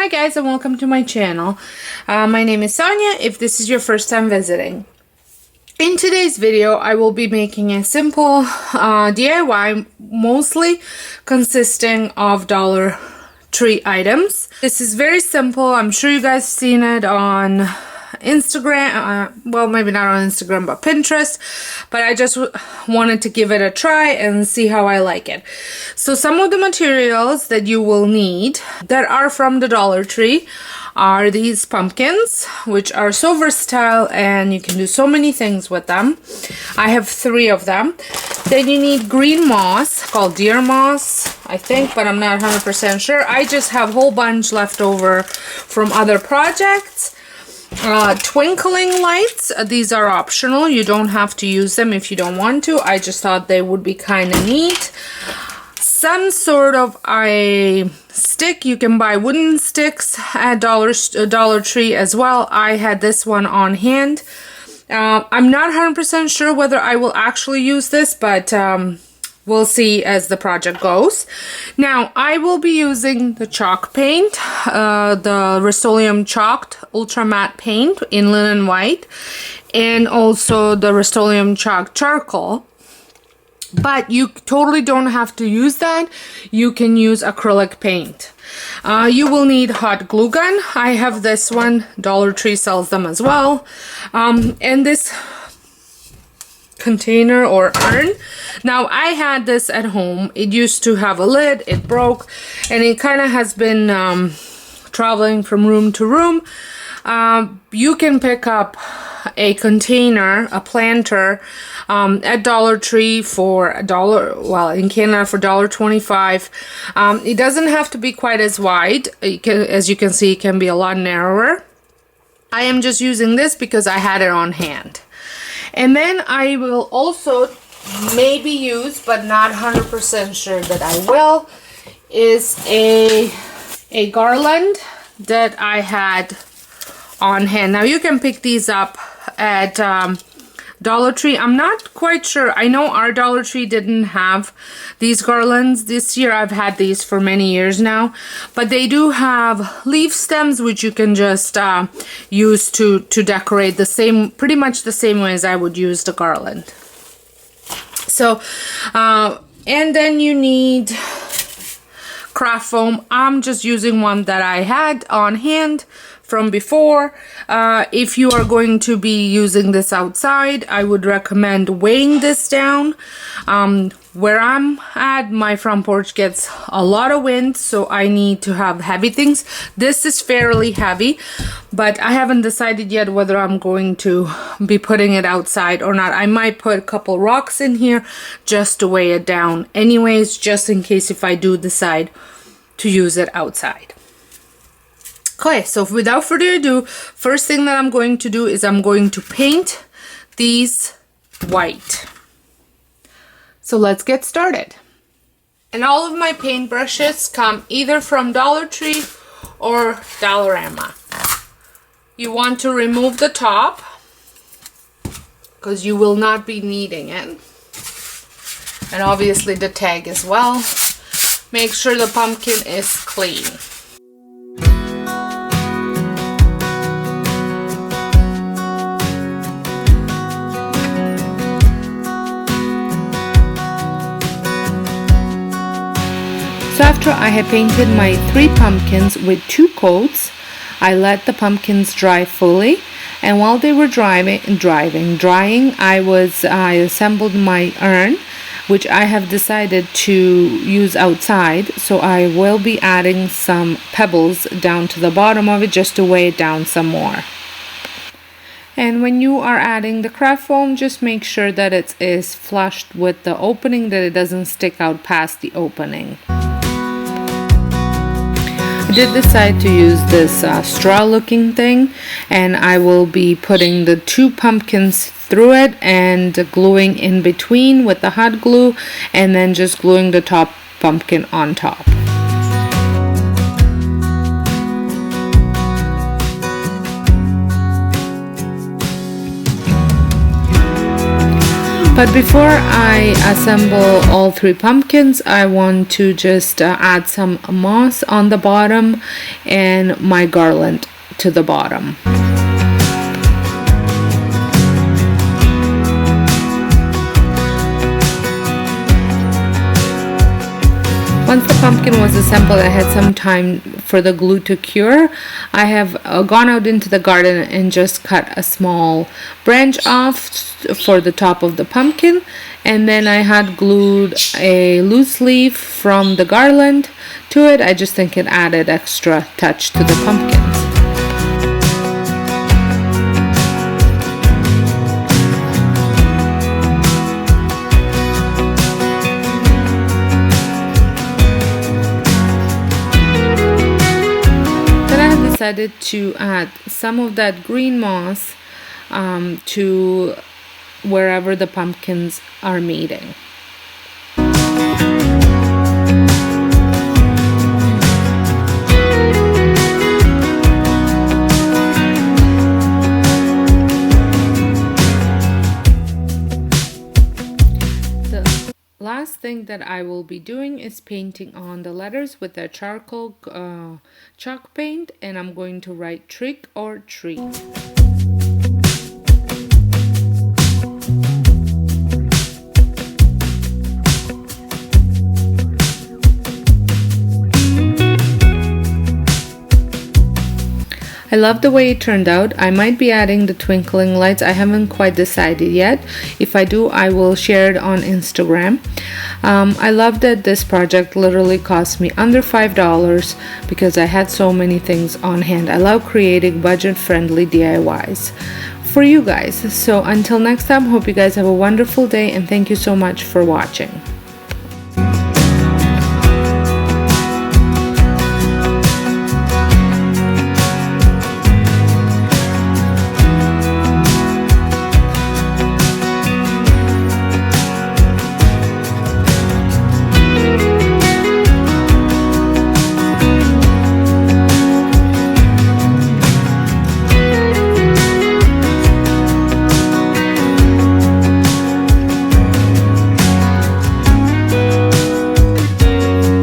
Hi guys, and welcome to my channel. My name is Sonia if this is your first time visiting. In today's video I will be making a simple DIY, mostly consisting of Dollar Tree items. This is very simple. I'm sure you guys have seen it on Instagram, well, maybe not on Instagram, but Pinterest, but I just wanted to give it a try and see how I like it. So some of the materials that you will need that are from the Dollar Tree are these pumpkins, which are so versatile and you can do so many things with them. I have 3 of them. Then you need green moss called deer moss, I think, but I'm not 100% sure. I just have a whole bunch left over from other projects. Twinkling lights, these are optional. You don't have to use them if you don't want to. I just thought they would be kind of neat. Some sort of a stick. You can buy wooden sticks at Dollar Tree as well. I had this one on hand. I'm not 100% sure whether I will actually use this, but we'll see as the project goes. Now, I will be using the chalk paint, the Rust-Oleum chalked ultra matte paint in linen white, and also the Rust-Oleum chalk charcoal. But you totally don't have to use that. You can use acrylic paint. You will need hot glue gun. I have this one. Dollar Tree sells them as well. And this container or urn. Now, I had this at home. It used to have a lid. It broke. And it kind of has been traveling from room to room. You can pick up a container, a planter, at Dollar Tree for $1, well, in Canada for $1.25. It doesn't have to be quite as wide. As you can see, it can be a lot narrower. I am just using this because I had it on hand. And then I will also maybe use, but not 100% sure that I will, is a garland that I had on hand. Now, you can pick these up at Dollar Tree. I'm not quite sure. I know our Dollar Tree didn't have these garlands this year. I've had these for many years now, but they do have leaf stems which you can just use to decorate pretty much the same way as I would use the garland. So and then you need craft foam. I'm just using one that I had on hand from before. If you are going to be using this outside, I would recommend weighing this down. Where I'm at, my front porch gets a lot of wind, so I need to have heavy things. This is fairly heavy, but I haven't decided yet whether I'm going to be putting it outside or not. I might put a couple rocks in here just to weigh it down anyways, just in case if I do decide to use it outside. Okay, so without further ado, first thing that I'm going to do is I'm going to paint these white. So let's get started. And all of my paint brushes come either from Dollar Tree or Dollarama. You want to remove the top because you will not be needing it. And obviously the tag as well. Make sure the pumpkin is clean. So after I had painted my 3 pumpkins with 2 coats, I let the pumpkins dry fully, and while they were drying, I assembled my urn, which I have decided to use outside. So I will be adding some pebbles down to the bottom of it just to weigh it down some more. And when you are adding the craft foam, just make sure that it is flushed with the opening, that it doesn't stick out past the opening. I did decide to use this straw looking thing, and I will be putting the 2 pumpkins through it and gluing in between with the hot glue, and then just gluing the top pumpkin on top. But before I assemble all 3 pumpkins, I want to just add some moss on the bottom and my garland to the bottom. Once the pumpkin was assembled, I had some time for the glue to cure. I have gone out into the garden and just cut a small branch off for the top of the pumpkin, and then I had glued a loose leaf from the garland to it. I just think it added extra touch to the pumpkins. Decided to add some of that green moss to wherever the pumpkins are meeting. Last thing that I will be doing is painting on the letters with a charcoal chalk paint, and I'm going to write trick or treat. I love the way it turned out. I might be adding the twinkling lights. I haven't quite decided yet. If I do, I will share it on Instagram. I love that this project literally cost me under $5 because I had so many things on hand. I love creating budget-friendly DIYs for you guys. So until next time, hope you guys have a wonderful day, and thank you so much for watching.